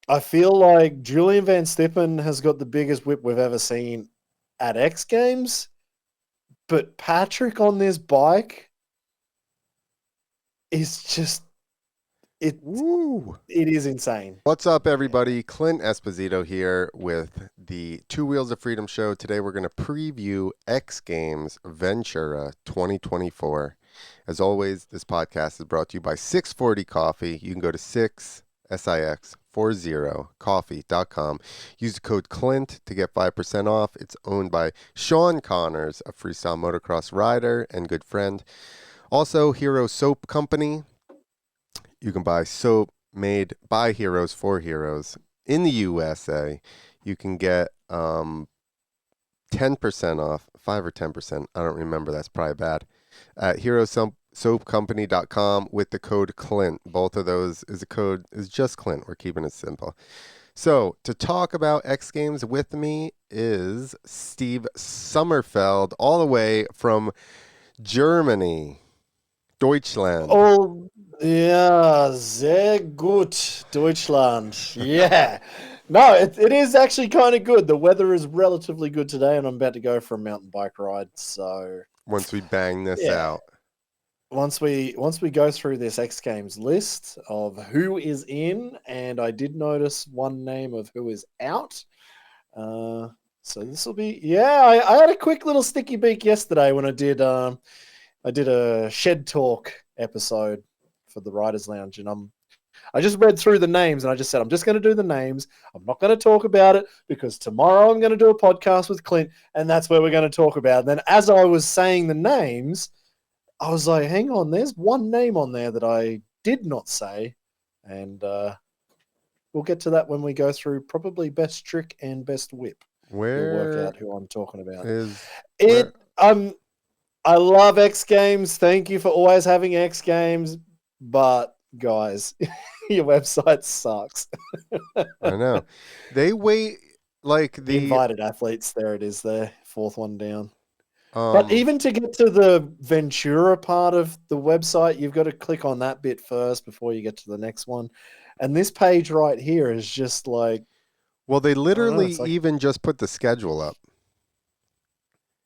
I feel like Julian Van Stippen has got the biggest whip we've ever seen at X Games, but Patrick on this bike is just it. Woo! It is insane. What's up, everybody? Clint Esposito here with the Two Wheels of Freedom show. Today we're going to preview X Games Ventura 2024. As always, this podcast is brought to you by 640 Coffee. You can go to 6SIX40coffee.com. Use the code CLINT to get 5% off. It's owned by Sean Connors, a freestyle motocross rider and good friend. Also, Hero Soap Company. You can buy soap made by heroes for heroes in the USA. You can get 10% off, 5 or 10%. I don't remember. That's probably bad. At herosoapcompany.com with the code CLINT. Both of those is just CLINT. We're keeping it simple. So to talk about X Games with me is Steve Sommerfeld, all the way from Germany, Deutschland. Oh, yeah, sehr gut, Deutschland. Yeah. No, it is actually kind of good. The weather is relatively good today, and I'm about to go for a mountain bike ride. So, Once we bang this yeah, out. once we go through this X Games list of who is in, and I did notice one name of who is out. So this will be I had a quick little sticky beak yesterday when I did a Shed Talk episode for the Writers Lounge, and I just read through the names and I just said, I'm just going to do the names. I'm not going to talk about it because tomorrow I'm going to do a podcast with Clint, and that's where we're going to talk about it. Then, as I was saying the names, I was like, hang on, there's one name on there that I did not say, and we'll get to that when we go through probably best trick and best whip. You'll work Where out who I'm talking about. is where? It I love X Games. Thank you for always having X Games. But guys, your website sucks. I know. They wait like the Invited athletes, there it is there. Fourth one down. But um even to get to the Ventura part of the website, you've got to click on that bit first before you get to the next one. And this page right here is just like, well, they I don't know, literally it's like, even just put the schedule up.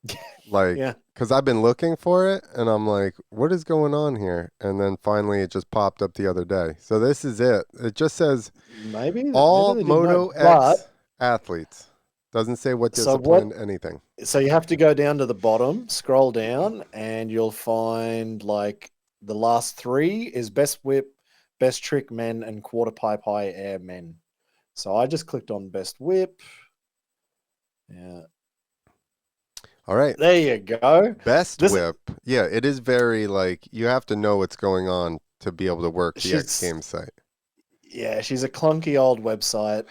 yeah. Like, cuz I've been looking for it and I'm like, what is going on here? And then finally it just popped up the other day. So this is it. It just says Maybe all they didn't know. Moto But X athletes. Doesn't say what so what discipline, anything. so you have to go down to the bottom, scroll down, and you'll find like the last three is best whip, best trick men, and quarter pipe high air men. So I just clicked on best whip. Yeah, All right. there you go. Best This whip. Yeah, it is very like you have to know what's going on to be able to work the X she's Games site. yeah, she's a clunky old website.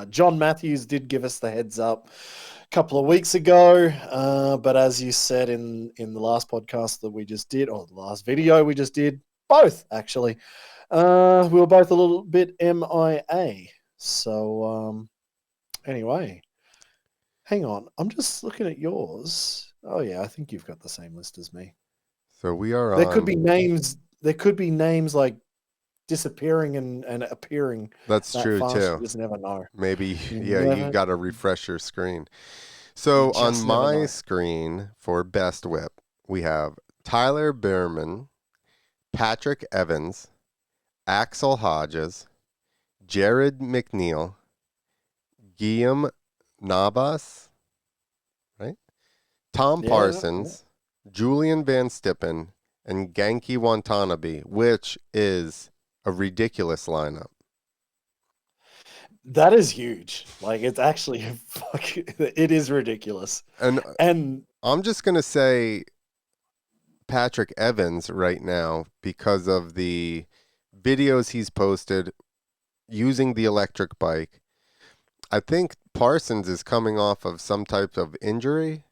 John Matthews did give us the heads up a couple of weeks ago, but as you said in the last podcast that we just did, or the last video we just did, both actually, we were both a little bit MIA. So anyway, hang on, I'm just looking at yours. Oh yeah, I think you've got the same list as me. So we are There could be on. names. There could be names like disappearing and appearing That's that true fast. You too. just never know. Maybe, You yeah, you never, got to refresh your screen. you So on just never my know. screen for Best Whip, we have Tyler Behrman, Patrick Evans, Axel Hodges, Jared McNeil, Guillaume Navas, right? Tom Yeah. Parsons, Julian Van Stippen, and Genki Watanabe, which is a ridiculous lineup. That is huge. Like it's actually it is ridiculous. And And I'm just going to say Patrick Evans right now because of the videos he's posted using the electric bike. I think Parsons is coming off of some type of injury.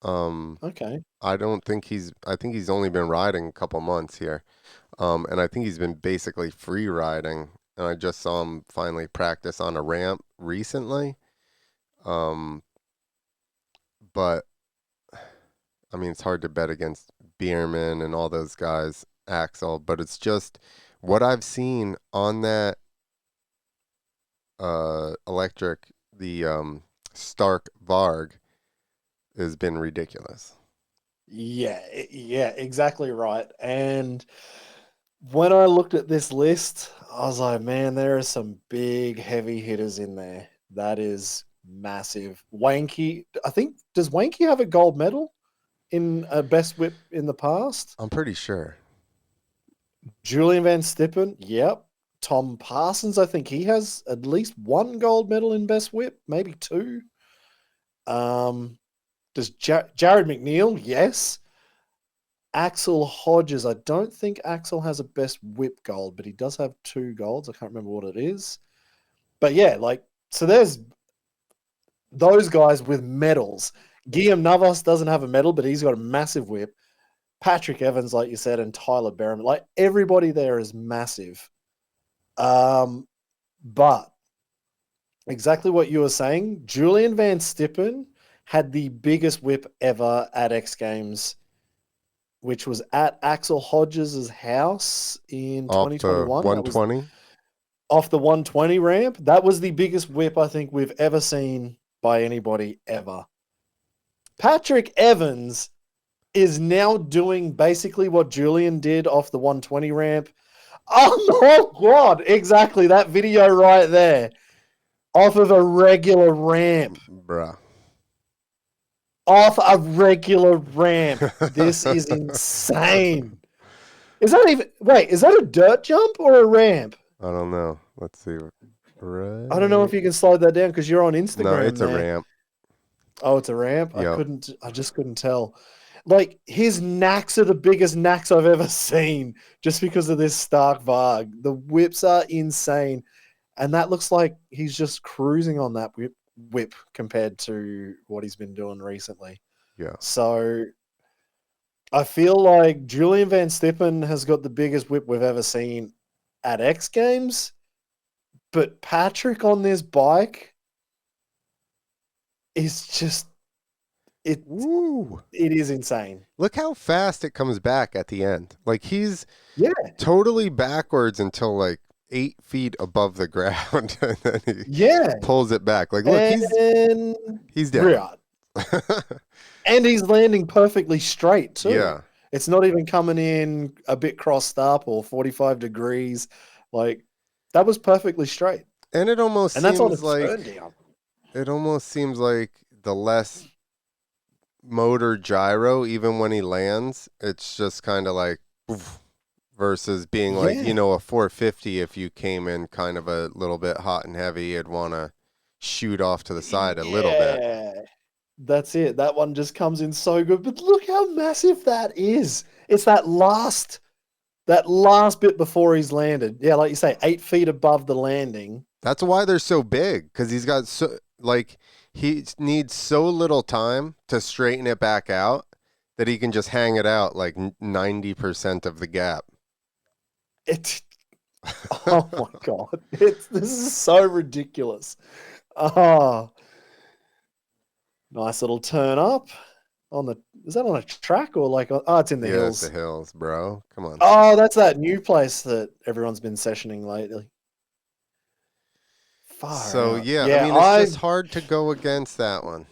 okay. I think he's only been riding a couple months here. And I think he's been basically free riding. And I just saw him finally practice on a ramp recently. Um, but I mean, it's hard to bet against Bierman and all those guys, Axel, but it's just what I've seen on that electric, the Stark Varg has been ridiculous. Yeah, yeah, exactly right. And when I looked at this list, I was like, man, there are some big heavy hitters in there. That is massive. Wanky, I think, does Wanky have a gold medal in a best whip in the past? I'm pretty sure. Julian Van Stippen, yep. Tom Parsons, I think he has at least one gold medal in best whip, maybe two. Um, does Jared McNeil? Yes. Axel Hodges. I don't think Axel has a best whip gold, but he does have two golds. I can't remember what it is. But yeah, like, so there's those guys with medals. Guillaume Navas doesn't have a medal, but he's got a massive whip. Patrick Evans, like you said, and Tyler Berriman. Like, everybody there is massive. But exactly what you were saying, Julian Van Stippen had the biggest whip ever at X Games, which was at Axel Hodges' house in Off the 2021. That was 120. off the 120 ramp. That was the biggest whip I think we've ever seen by anybody ever. Patrick Evans is now doing basically what Julian did off the 120 ramp. Oh my God, exactly. That video right there. Off of a regular ramp. Bruh. Off a regular ramp. This is insane. Is that a dirt jump or a ramp? I don't know. Let's see. Right. I don't know if you can slide that down because you're on Instagram. No, it's there. a ramp. Oh, it's a ramp? Yep. I just couldn't tell. Like, his knacks are the biggest knacks I've ever seen just because of this Stark Varg. The whips are insane. And that looks like he's just cruising on that whip compared to what he's been doing recently. Yeah. So I feel like Julian Van Stippen has got the biggest whip we've ever seen at X Games, but Patrick on this bike is just Woo. it is insane. Look how fast it comes back at the end. Like, he's Yeah. totally backwards until like 8 feet above the ground, and then he Yeah. pulls it back. Like, look, he's down. And he's landing perfectly straight too. Yeah. It's not even coming in a bit crossed up or 45 degrees. Like, that was perfectly straight. And it almost that's on a seems like turn down. it almost seems like the less motor gyro, even when he lands, it's just kind of like oof, versus being like, a 450. If you came in kind of a little bit hot and heavy, you'd want to shoot off to the side a little bit. Yeah, that's it. That one just comes in so good. But look how massive that is. It's that last bit before he's landed. Yeah, like you say, 8 feet above the landing. That's why they're so big, because he's got he needs so little time to straighten it back out that he can just hang it out like 90% of the gap. Oh my God. This is so ridiculous. Oh, nice little turn up is that on a track or like, it's in the hills. It's the hills, bro. Come on. Oh, that's that new place that everyone's been sessioning lately. So, out. yeah, I mean, it's just hard to go against that one.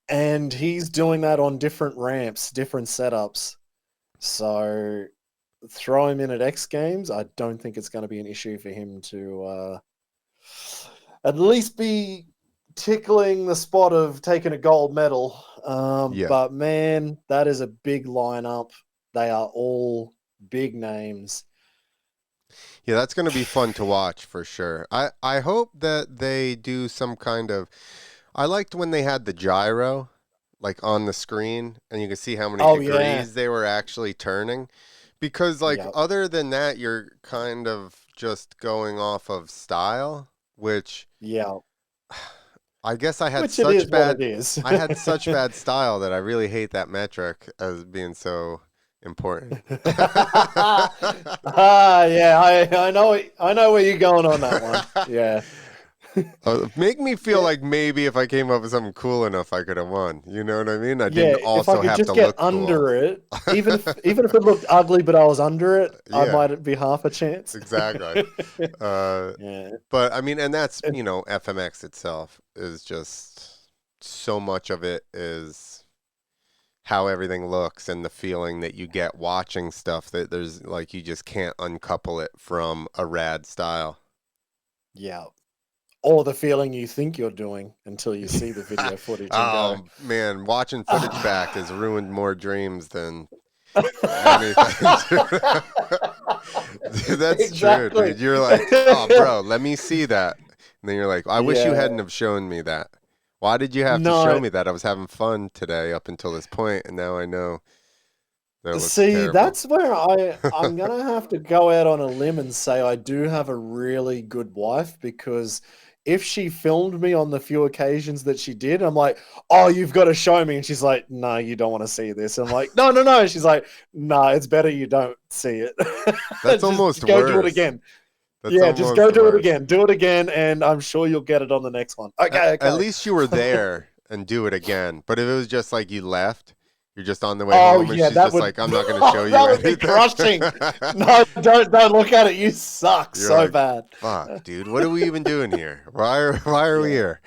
And he's doing that on different ramps, different setups. So throw him in at X Games. I don't think it's going to be an issue for him to at least be tickling the spot of taking a gold medal. But, man, that is a big lineup. They are all big names. Yeah, that's going to be fun to watch for sure. I hope that they do some kind of... I liked when they had the gyro, like, on the screen, and you can see how many degrees they were actually turning. Because, like, other than that, you're kind of just going off of style, which... Yeah. I guess I had I had such bad style that I really hate that metric as being so important. Yeah, I know where you're going on that one. Yeah. Make me feel Yeah, like maybe if I came up with something cool enough, I could have won. You know what I mean? I didn't yeah. If I also could have just to get look cool. under it, even if it looked ugly, but I was under it, I Yeah, might be half a chance. exactly. Uh, Yeah. but I mean, and that's, And FMX itself is just so much of it is how everything looks and the feeling that you get watching stuff that there's like you just can't uncouple it from a rad style. yeah. Or the feeling you think you're doing until you see the video footage and go, Oh man, watching footage back has ah. ruined more dreams than anything. That's true, Exactly. dude. You're like, oh, bro, let me see that. And then you're like, I wish you Yeah. hadn't have shown me that. Why did you have to show No, me that? I was having fun today up until this point, and now I know that looks see, terrible. that's where I'm gonna have to go out on a limb and say I do have a really good wife because if she filmed me on the few occasions that she did, I'm like, oh, you've got to show me. And she's like, no, you don't want to see this. I'm like, no, no, no. She's like, no, it's better you don't see it. That's Just almost go do it worse. again. That's Yeah, just almost go do it worse. again. Do it again, and I'm sure you'll get it on the next one. Okay, At okay. least you were there and do it again. But if it was just like you left, you're just on the way Oh home, and yeah, she's that just would like, I'm not going to show you that would be anything. crushing. No, don't look at it. You suck You're so like, bad. fuck, dude, what are we even doing here? Why are we Yeah. here?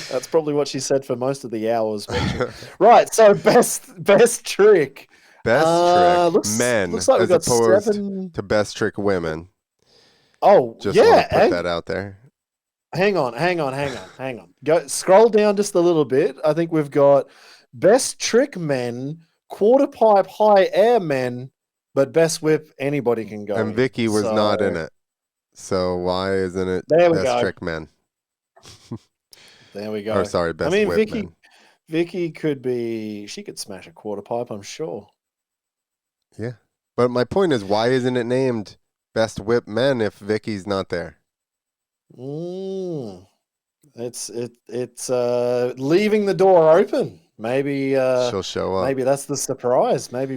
That's probably what she said for most of the hours watching. Right, so best trick. Best trick, Looks men, like we've as got opposed seven. to best trick women. Oh Just want to yeah, put that out there. hang on. Go scroll down just a little bit. I think we've got best trick men, quarter pipe high air men, but best whip anybody can go And in. Vicky was So not in it. So why isn't it there we best go. trick men? There we Or go. sorry, I best mean, whip men. Vicky could be. She could smash a quarter pipe, I'm sure. Yeah. But my point is, why isn't it named best whip men if Vicky's not there? Mm, it's leaving the door open. She'll show up. Maybe that's the surprise. Maybe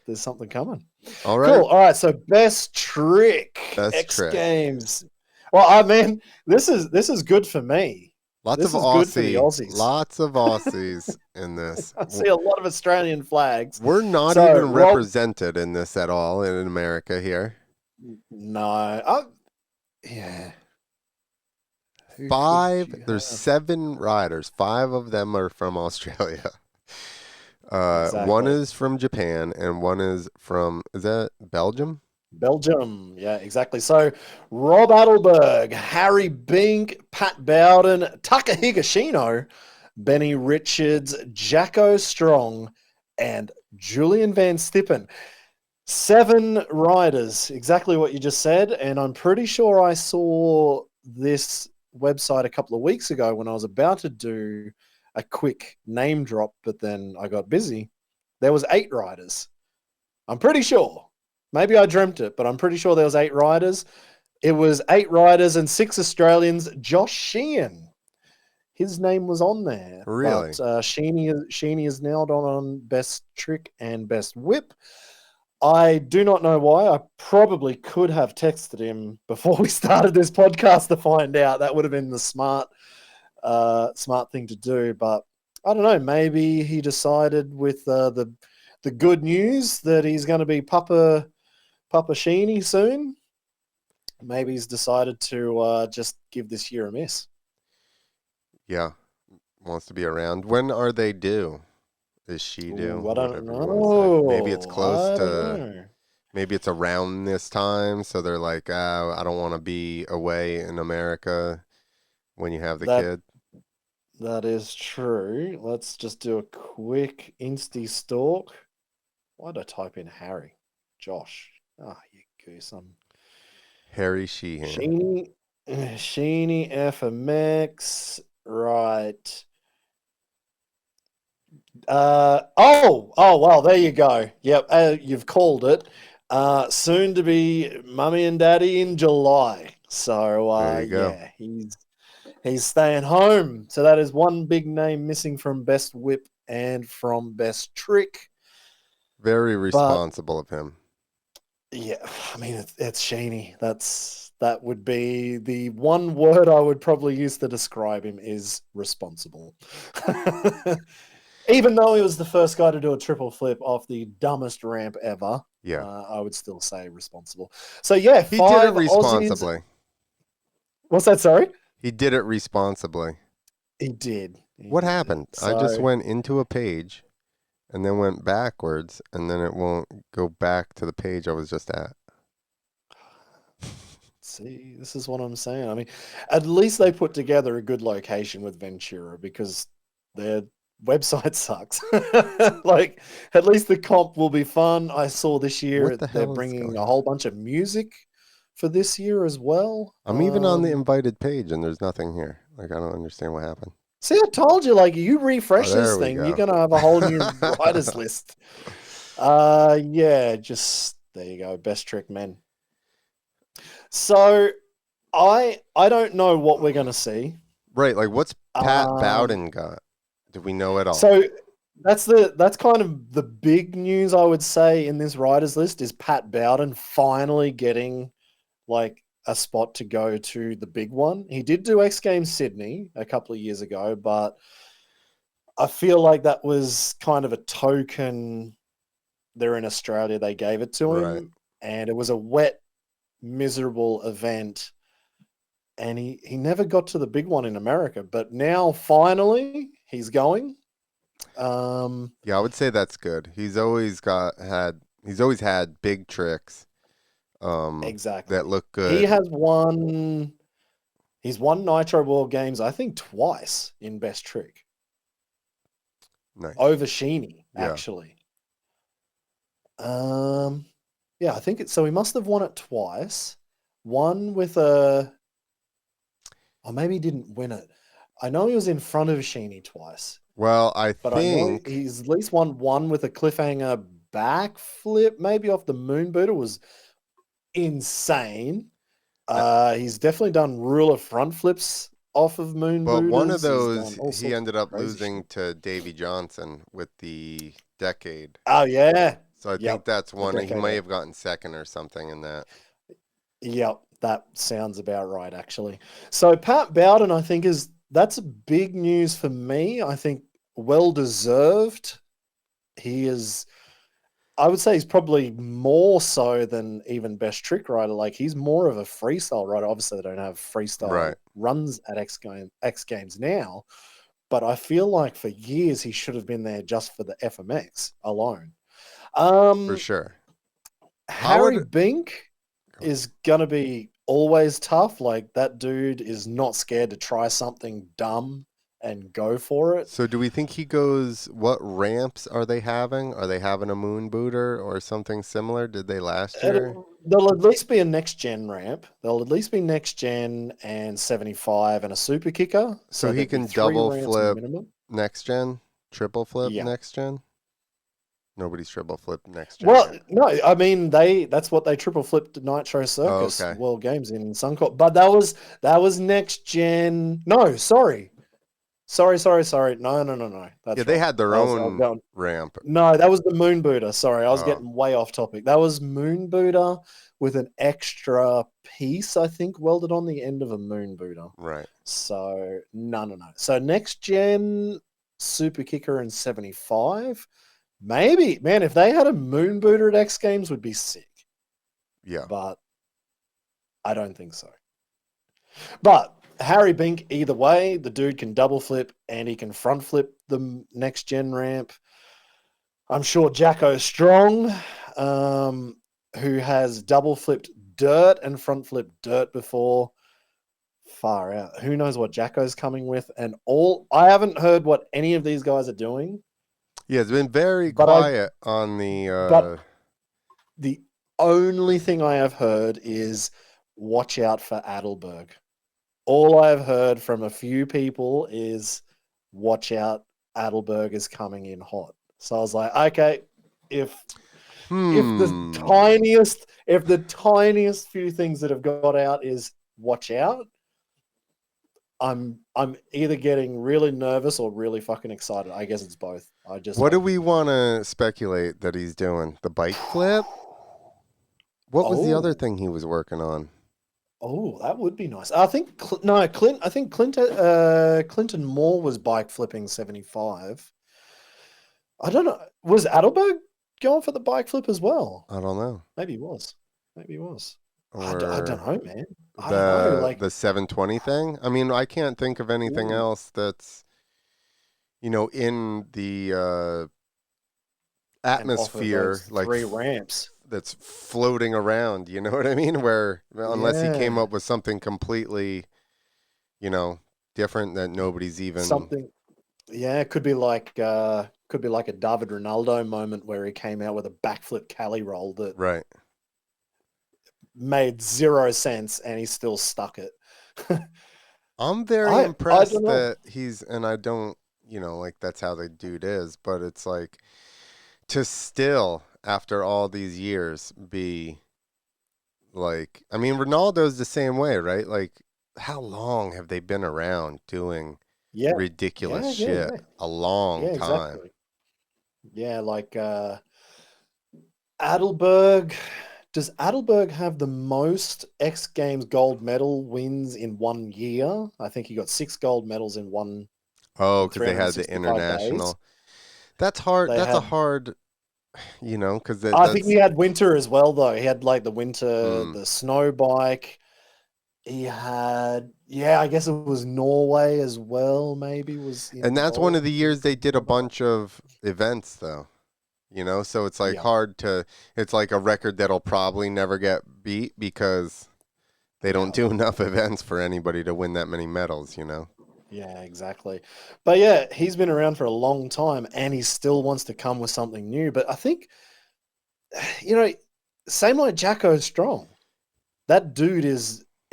there's something coming. All right. Cool. All right. So best trick Best X trick. Games. Well, I mean, this is good for me. Lots of This is good for the Aussies. Lots of Aussies in this. I see a lot of Australian flags. We're not So even Rob, represented in this at all in America here. no, yeah. Who could you There's have? 7 riders. 5 of them are from Australia. One Exactly. is from Japan and one is that Belgium? Belgium. Yeah, exactly. So Rob Adelberg, Harry Bink, Pat Bowden, Tucker Higashino, Benny Richards, Jacko Strong, and Julian Van Stippen. 7 riders, exactly what you just said. And I'm pretty sure I saw this website a couple of weeks ago when I was about to do a quick name drop, but then I got busy. There was 8 riders. I'm pretty sure. Maybe I dreamt it, but I'm pretty sure there was 8 riders. It was 8 riders and 6 Australians. Josh Sheehan, his name was on there, but Really? Sheeny is nailed on best trick and best whip. I do not know why. I probably could have texted him before we started this podcast to find out. That would have been the smart thing to do. But I don't know. Maybe he decided with the good news that he's going to be Papa Sheeny soon. Maybe he's decided to just give this year a miss. Yeah. Wants to be around. When are they due? Is she due? Ooh, I don't Whatever you want to say. Maybe it's know. close I don't to know. maybe it's around this time, so they're like, I don't want to be away in America when you have the That kid. that is true. Let's just do a quick Insty stalk. Why'd I type in Harry? Josh. Ah, you goose. I'm Harry Sheehan. Sheeny FMX. Right. Well, there you go. Yep, you've called it. Soon to be mummy and daddy in July. So There you go. yeah, he's staying home. So that is one big name missing from best whip and from best trick. Very But responsible of him. yeah, I mean it's Sheeny. That's That would be the one word I would probably use to describe him is responsible. Even though he was the first guy to do a triple flip off the dumbest ramp ever, Yeah. I would still say responsible. So yeah, He did it 5 Aussies. responsibly. What's that? Sorry, He did it responsibly. he did. He What did. happened? I just So went into a page and then went backwards, and then it won't go back to the page I was just at. see, this is what I'm saying. I mean, at least they put together a good location with Ventura because their website sucks. Like, at least the comp will be fun. I saw this What year the they're hell is bringing going a on? whole bunch of music for this year as well. I'm even on the invited page, and there's nothing here. Like, I don't understand what happened. See, I told you, like, you Oh, refresh there this we thing, you're go. gonna have a whole new writers list. Yeah, just there you go, best trick men. So I don't know what we're gonna see. Right, like what's Pat Um, Bowden got? Do we know at all? so that's kind of the big news I would say in this writers list is Pat Bowden finally getting like a spot to go to the big one. He did do X Games Sydney a couple of years ago, but I feel like that was kind of a token. They're in Australia, they gave it to Right. him, and it was a wet, miserable event. And he never got to the big one in America, but now finally he's going. Yeah, I would say that's good. He's always had big tricks that Exactly. look He good. has won. He's won Nitro World Games, I think, twice in Best Trick Nice. over Sheeny, Yeah. actually. Um, yeah, I think it's so. He must have won it twice. One with a, or maybe he didn't win it. I know he was in front of Sheeny twice, Well, I but I know think he's at least won one with a cliffhanger backflip, maybe off the moon booter was insane. I, He's definitely done ruler front flips off of moon but one of booters. He's done those all he sorts of ended up crazy losing shit. to Davy Johnson with the decade. Oh yeah, So I think yep, that's the one he decade may one. have gotten second or something in that. Yep, that sounds about right actually. So Pat Bowden, I think that's big news for me. I think well deserved. He is. I would say he's probably more so than even best trick rider. Like he's more of a freestyle rider. Obviously, they don't have freestyle Right. runs at X Games now, but I feel like for years he should have been there just for the FMX alone. For Um, sure. I Harry would Bink is gonna be always tough. Like that dude is not scared to try something dumb and go for it. So do we think he goes, what ramps are they having? Are they having a moon booter or something similar? Did they last year? There'll at least be a next gen ramp. There'll at least be next gen and 75 and a super kicker. So So he there'd be can three double ramps flip minimum. next gen, triple flip Yeah. next gen? Nobody's triple flip next gen Well, yet. no, I mean that's what they triple flipped Nitro Oh, Circus okay. World Games in Suncorp. But that was next gen. No, sorry. Sorry. No. Yeah, That's they wrong. had their I was own going. ramp. No, that was the Moon Booter. Sorry, I was Oh, getting way off topic. That was Moon Booter with an extra piece, I think, welded on the end of a Moon Booter. right. So no. So next gen Super Kicker in 75. Maybe, man, if they had a Moon Booter at X Games would be sick. Yeah. But I don't think so. But Harry Bink, either way, the dude can double flip and he can front flip the next gen ramp. I'm sure Jacko Strong, who has double flipped dirt and front flipped dirt before. Far out. Who knows what Jacko's coming with? And I haven't heard what any of these guys are doing, Yeah, it's been very but I quiet on the but the only thing I have heard is watch out for Adelberg. All I've heard from a few people is watch out, Adelberg is coming in hot. So I was like, okay, if if the hmm. tiniest few things that have got out is watch out, I'm either getting really nervous or really fucking excited. I guess it's both. I just What do hope we it. want to speculate that he's doing? The bike flip? What was the other Oh, thing he was working on? Oh, that would be nice. I think no, Clint. I think Clinton Moore was bike flipping 75. I don't know. Was Adelberg going for the bike flip as well? I don't know. Maybe he was. Maybe he was. I don't Or know, man. I don't know. the Like, 720 thing. I mean, I can't think of anything ooh, else that's, in the and off of atmosphere, those like three ramps. that's floating around. You know what I mean? Where unless he came Yeah, up with something completely, you know, different that nobody's even something. Yeah, could be like a David Ronaldo moment where he came out with a backflip Cali roll that right. made zero sense, and he still stuck it. I'm very I don't impressed know. that and I don't, like that's how the dude is, but it's like to still, after all these years, be like, I mean, Ronaldo's the same way, right? Like, how long have they been around doing Yeah, ridiculous yeah, yeah, shit? yeah, A long yeah, time. exactly. Yeah, like Adelberg. Does Adelberg have the most X Games gold medal wins in 1 year? I think he got 6 gold medals Oh, in because they had the 365 days. international. That's hard. They That's a had. hard, because I think that's, he had winter as well, though. He had like the winter, mm. the snow bike. He had, yeah, I guess it was Norway as well. Maybe was And that's one of involved the in years they did something a like that. bunch of events, though. So it's like Yeah, hard to, it's like a record that'll probably never get beat because they don't yeah. do enough events for anybody to win that many medals. Yeah, exactly. But yeah, he's been around for a long time and he still wants to come with something new. But I think, you know, same like Jacko Strong. That dude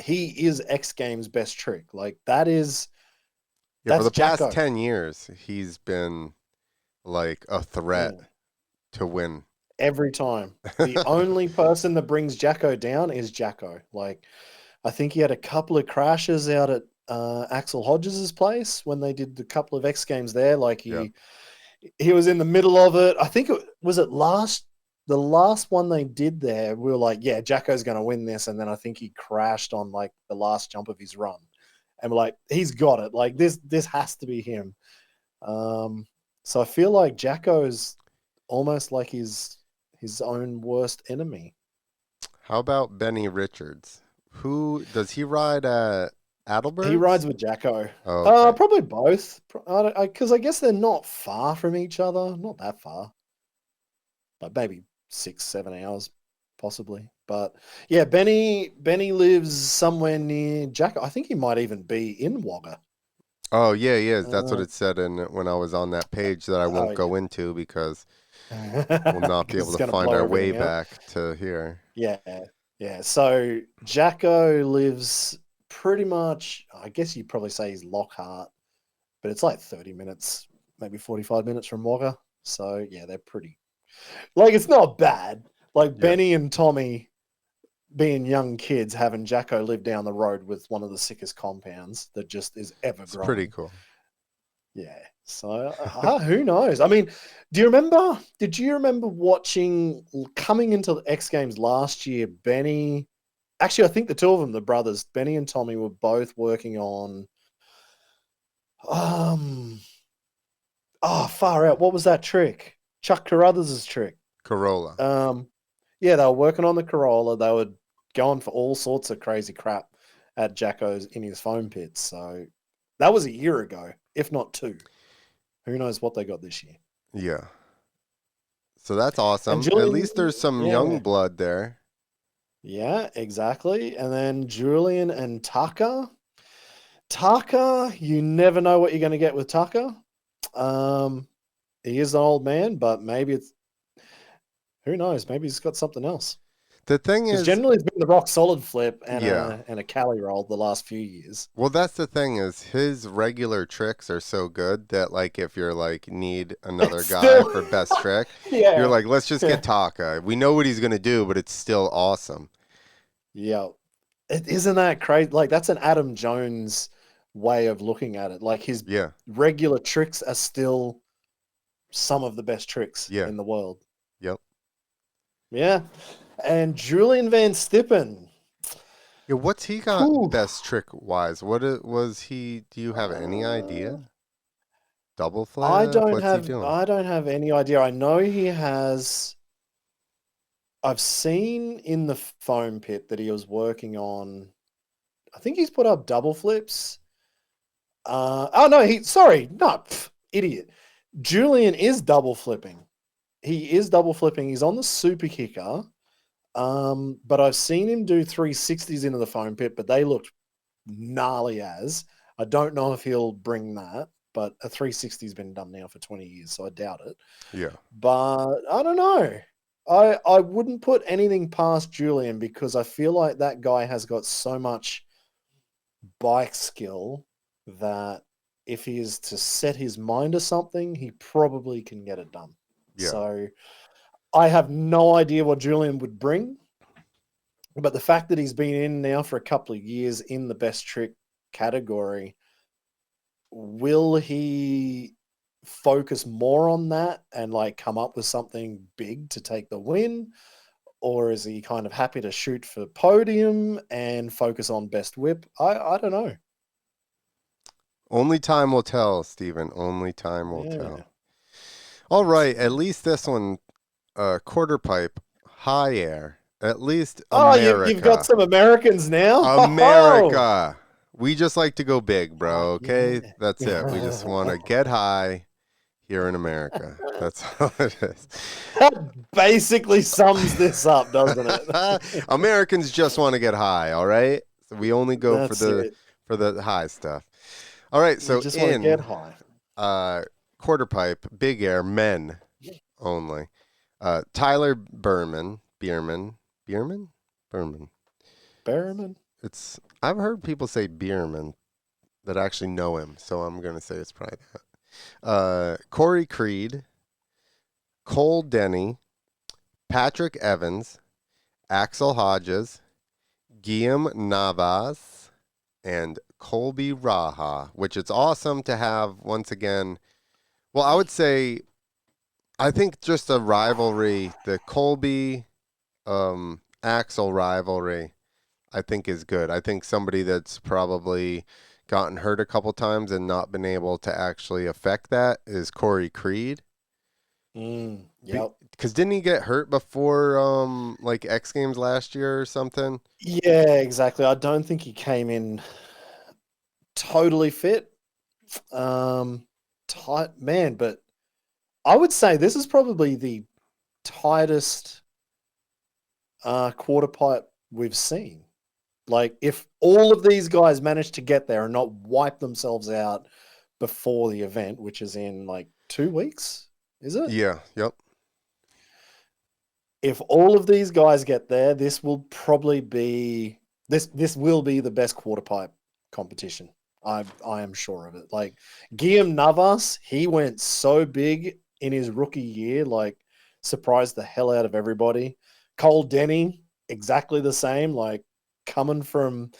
he is X Games best trick. Like Yeah, for that's the past Jacko. 10 years, he's been like a threat Yeah. to win. Every time. The only person that brings Jacko down is Jacko. Like, I think he had a couple of crashes out at Axel Hodges' place when they did the couple of X Games there. Like Yeah. he was in the middle of it. I think it was the last one they did there. We were like, yeah, Jacko's going to win this, and then I think he crashed on like the last jump of his run, and we're like, he's got it. Like this has to be him. Um, so I feel like Jacko's almost like his own worst enemy. How about Benny Richards? Who does he ride at He rides Adelberg's? with Jacko. Oh, okay. Probably both. Because I guess they're not far from each other. Not that far. Like maybe 6, 7 hours, possibly. But yeah, Benny lives somewhere near Jacko. I think he might even be in Wagga. Oh, yeah, he is. That's what Uh, it said in when I was on that page that I oh won't yeah, go into because we'll not be because able it's to going to find blow our way everything out. back to here. Yeah, yeah. So Jacko lives pretty much. I guess you'd probably say he's Lockhart, but it's like 30 minutes, maybe 45 minutes from Wagga. So yeah, they're pretty. Like it's not bad. Like Yeah, Benny and Tommy being young kids having Jacko live down the road with one of the sickest compounds that just is ever it's pretty growing. cool. Yeah. So who knows? I mean, did you remember watching coming into the X Games last year, Benny? Actually, I think the two of them, the brothers, Benny and Tommy, were both working on um far out. What was that trick? Chuck Carruthers' trick. Corolla. Um yeah, they were working on the Corolla. They were going for all sorts of crazy crap at Jacko's in his foam pits. So that was a year ago, if not two. Who knows what they got this year? Yeah. So that's And awesome. At Julian, least there's some young yeah, blood there. yeah, exactly. And then Julian and Tucker. Tucker, you never know what you're going to get with Tucker. Um, he is an old man, but maybe it's who knows? Maybe he's got something else. The thing Because is, generally it's been the rock solid flip yeah. and a Cali roll the last few years. Well, that's the thing is his regular tricks are so good that like if you're like need another It's guy still, for best trick, you're yeah, like let's just yeah, get Taka. We know what he's gonna do, but it's still awesome. yeah. Isn't that crazy? Like that's an Adam Jones way of looking at it. Like his Yeah, regular tricks are still some of the best tricks yeah, in the world. yep. Yeah. And Julian Van Stippen. Yeah, what's he got Whew. best trick wise? Was he? Do you have any Uh, idea? Double flip? What's he doing? I don't have any idea. I know he has. I've seen in the foam pit that he was working on. I think he's put up double flips. Oh no, sorry, no, idiot. Julian is double flipping. He is double flipping. He's on the super kicker. But I've seen him do 360s into the foam pit, but they looked gnarly as. I don't know if he'll bring that, but a 360's been done now for 20 years, so I doubt it. Yeah. But I don't know. I wouldn't put anything past Julian because I feel like that guy has got so much bike skill that if he is to set his mind to something, he probably can get it done. Yeah. So I have no idea what Julian would bring, but the fact that he's been in now for a couple of years in the best trick category, will he focus more on that and like come up with something big to take the win? Or is he kind of happy to shoot for podium and focus on best whip? I don't know. Only time will tell, Stephen. Only time will Yeah. tell. All That's right. At least this one, quarter pipe, high air. At least Oh, you've got America. some Americans now. Oh, America. We just like to go big, bro. Okay, yeah. that's it. We just want to get high here in America. That's all it is. That basically sums this up, doesn't it? Americans just want to get high. All right. So we only go That's it. for the high stuff. All right. We So just want to get in high. uh, quarter pipe, big air, men only. Tyler Berman. Berriman? It's I've heard people say Bierman that actually know him, so I'm gonna say it's probably that. Corey Creed, Cole Denny, Patrick Evans, Axel Hodges, Guillaume Navas, and Colby Raha, which it's awesome to have once again. Well, I would say I think just a rivalry, the Colby Axel rivalry, I think is good. I think somebody that's probably gotten hurt a couple times and not been able to actually affect that is Corey Creed. Yep. Because didn't he get hurt before like X Games last year or something? Yeah, exactly. I don't think he came in totally fit. Tight man, but I would say this is probably the tightest quarter pipe we've seen. Like, if all of these guys manage to get there and not wipe themselves out before the event, which is in like 2 weeks, is it? Yeah, yep. If all of these guys get there, this will probably be this will be the best quarter pipe competition. I am sure of it. Like Guillaume Navas, he went so big in his rookie year, like surprised the hell out of everybody. Cole Denny, exactly the same, like coming from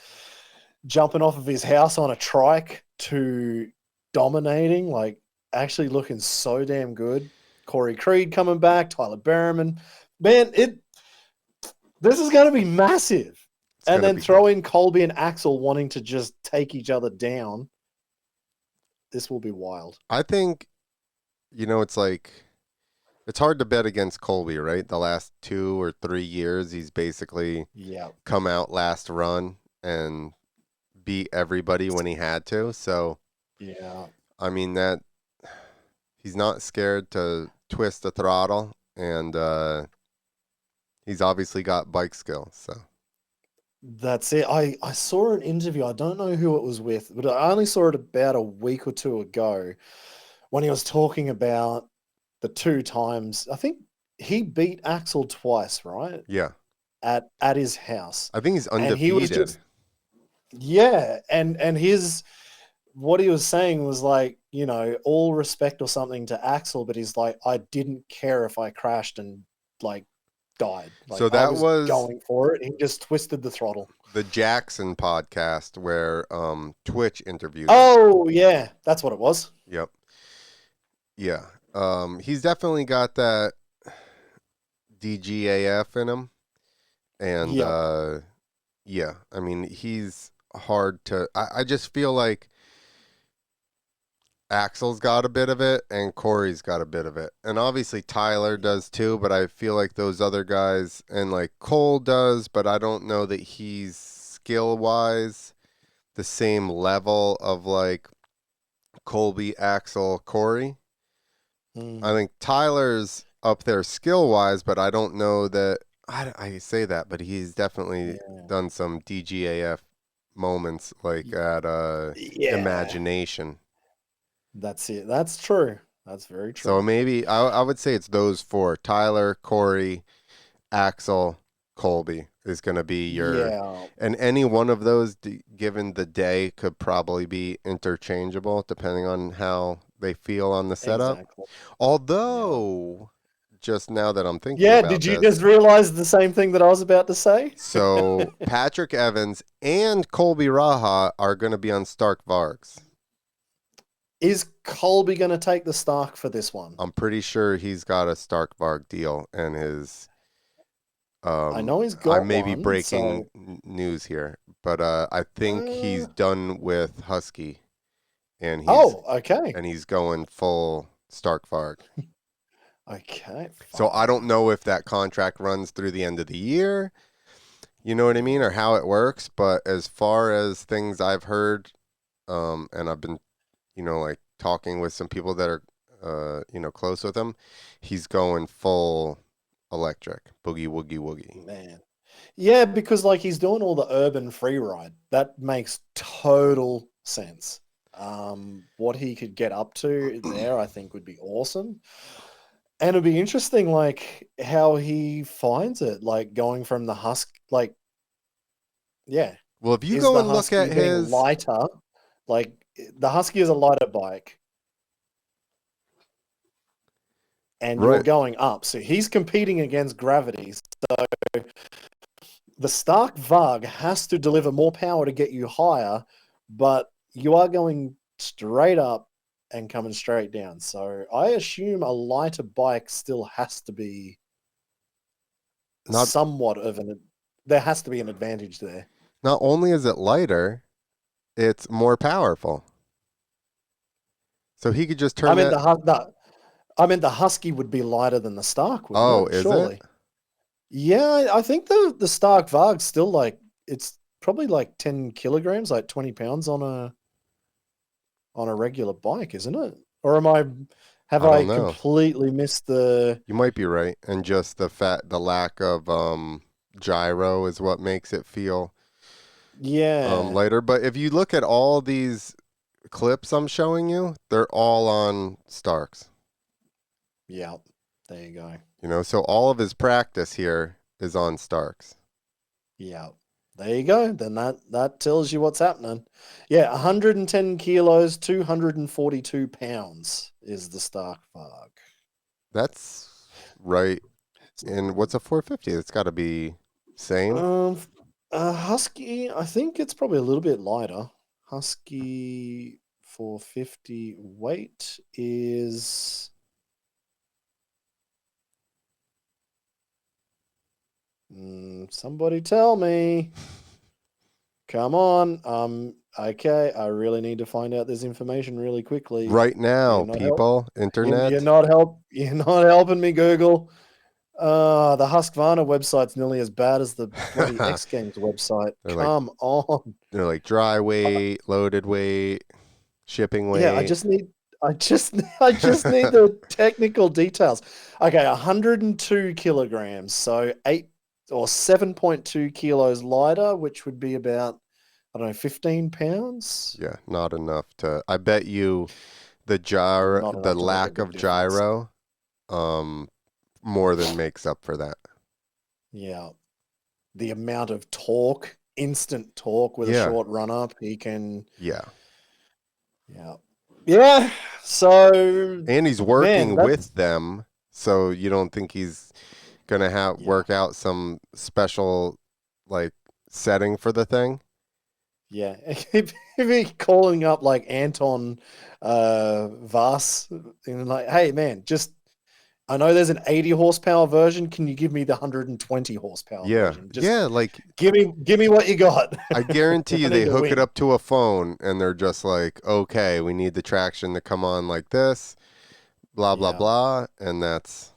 jumping off of his house on a trike to dominating, like actually looking so damn good. Corey Creed coming back, Tyler Berriman. Man, this is going to be massive. It's And gonna then be good. throw in Colby and Axel wanting to just take each other down. This will be wild. I think, it's like it's hard to bet against Colby, right? The last 2 or 3 years, he's basically Yeah. come out last run and beat everybody when he had to. So, Yeah. I mean that he's not scared to twist the throttle, and he's obviously got bike skill. So, That's it. I saw an interview. I don't know who it was with, but I only saw it about a week or two ago when he was talking about the two times. I think he beat Axel twice, right? yeah, At his house. I think he's And he was undefeated. just yeah, and his what he was saying was like, all respect or something to Axel, but he's like, I didn't care if I crashed and like died. Like So I that was was going for it. He just twisted the throttle. the Jackson podcast where Twitch interviewed him. Oh yeah, that's what it was. Yep. Yeah. He's definitely got that DGAF in him. And Yep. Yeah, I mean, he's hard to. I just feel like Axel's got a bit of it and Corey's got a bit of it. And obviously Tyler does too, but I feel like those other guys and like Cole does, but I don't know that he's skill wise the same level of like Colby, Axel, Corey. I Mm, think Tyler's up there skill wise, but I don't know that I say that, but he's definitely yeah. done some DGAF moments like at Yeah. Imagination. That's it. That's true. That's very So true. maybe I would say it's those four: Tyler, Corey, Axel, Colby is going to be your, Yeah, and any one of those, given the day, could probably be interchangeable depending on how they feel on the setup. exactly. Yeah. Although, just now that I'm thinking Yeah, about did you this, just realize the same thing that I was about to say? so Patrick Evans and Colby Raha are going to be on Stark Vargs. Is Colby going to take the Stark for this one? I'm pretty sure he's got a Stark Varg deal, and his I know he's I got may be one, breaking so news here, but I think he's uh, done with Husky, and oh, okay. he's going full Stark Varg. Okay, So I don't fine. know if that contract runs through the end of the year, you know what I mean, or how it works. But as far as things I've heard, and I've been, like talking with some people that are, close with him, he's going full electric, boogie woogie woogie. Man. Yeah, because like he's doing all the urban free ride. That makes total sense. What he could get up to there, I think, would be awesome. And it'd be interesting, like how he finds it, like going from the husk, like yeah, Well, if you is go the and look husky at being his, lighter? Like the husky is a lighter bike, and you're right, going up, so he's competing against gravity. So the Stark Varg has to deliver more power to get you higher, but you are going straight up and coming straight down. So I assume a lighter bike still has to be not somewhat of an there has to be an advantage there. not only is it lighter, it's more powerful. So he could just I turn mean that. the Husky would be lighter than the Stark, wouldn't Oh, it? is it? Surely. Yeah, I think the Stark Varg's still like it's probably like 10 kilograms, like 20 pounds on a regular bike, isn't it? Or have I I don't know. completely missed the You might be right, and just the lack of gyro is what makes it feel yeah. lighter. But if you look at all these clips I'm showing you, they're all on Starks. Yeah. There you go. So all of his practice here is on Starks. Yeah. There you go. Then that tells you what's happening. Yeah, 110 kilos, 242 pounds is the Stark Varg. That's right. And what's a 450? It's got to be same. Um, Husky, I think it's probably a little bit lighter. Husky 450 weight is somebody tell me. Come on. Okay, I really need to find out this information really quickly. Right now, You're not help. people, You're internet. not help. You're not helping me, Google. The Husqvarna website's nearly as bad as the bloody they're X Games website. like Come on. they're like dry weight, loaded weight, shipping Yeah, weight. I just need the technical details. Okay, 102 kilograms, so 7.2 kilos lighter, which would be about I don't know, 15 pounds. Yeah, not enough to. I bet you Not the enough to make a lack big of difference. gyro, um, more than makes up for that. Yeah, the amount of torque, instant torque with a Yeah, short run up, he can. yeah. Yeah, yeah. So, And he's man, working with that's them, so you don't think he's gonna have yeah, work out some special like setting for the thing. yeah. If he calling up like Anton Vass and like, hey man, just I know there's an 80 horsepower version. Can you give me the 120 horsepower Yeah, version? Just yeah. Like give me what you got. I guarantee you, I they need to hook it win. up to a phone and they're just like, okay, we need the traction to come on like this, blah blah Yeah, blah, and that's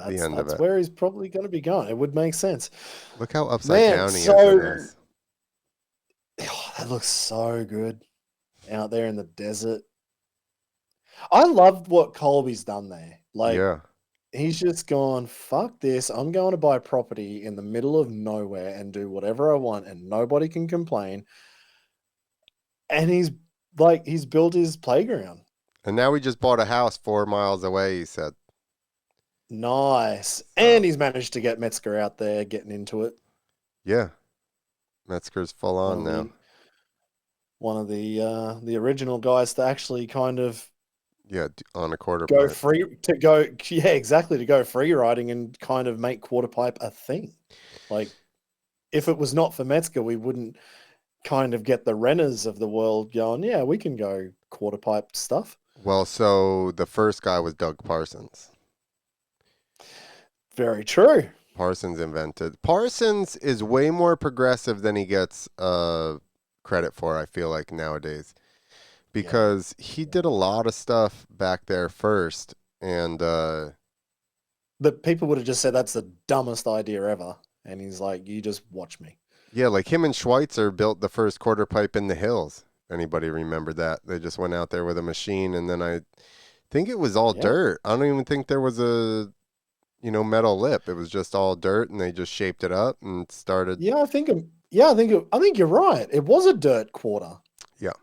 the that's end of that's it. where he's probably going to be going. It would make sense, Look how upside man. down he is in So this. that looks so good out there in the desert. I loved what Colby's done there. Like Yeah. he's just gone, fuck this. I'm going to buy property in the middle of nowhere and do whatever I want, and nobody can complain. And he's built his playground. And now we just bought a house 4 miles away, he said. Nice. So, And he's managed to get Metzger out there getting into it. yeah, Metzger's full One on of now. the original guys to actually kind of Yeah, on a quarter go pipe. free to go yeah, exactly, to go free riding and kind of make quarter pipe a thing. Like if it was not for Metzger, we wouldn't kind of get the Renners of the world going, yeah, we can go quarter pipe stuff. Well, so the first guy was Doug Parsons. Very true. Parsons invented. Parsons is way more progressive than he gets credit for, I feel like, nowadays. Yeah. Because he did a lot of stuff back there first. And But people would have just said that's the dumbest idea ever. And he's like, you just watch me. yeah, like him and Schweitzer built the first quarter pipe in the hills. Anybody remember that? They just went out there with a machine, and then I think it was all Yeah. dirt. I don't even think there was a metal lip. It was just all dirt, and they just shaped it up and started. Yeah, I think you're right. It was a dirt quarter. Yeah,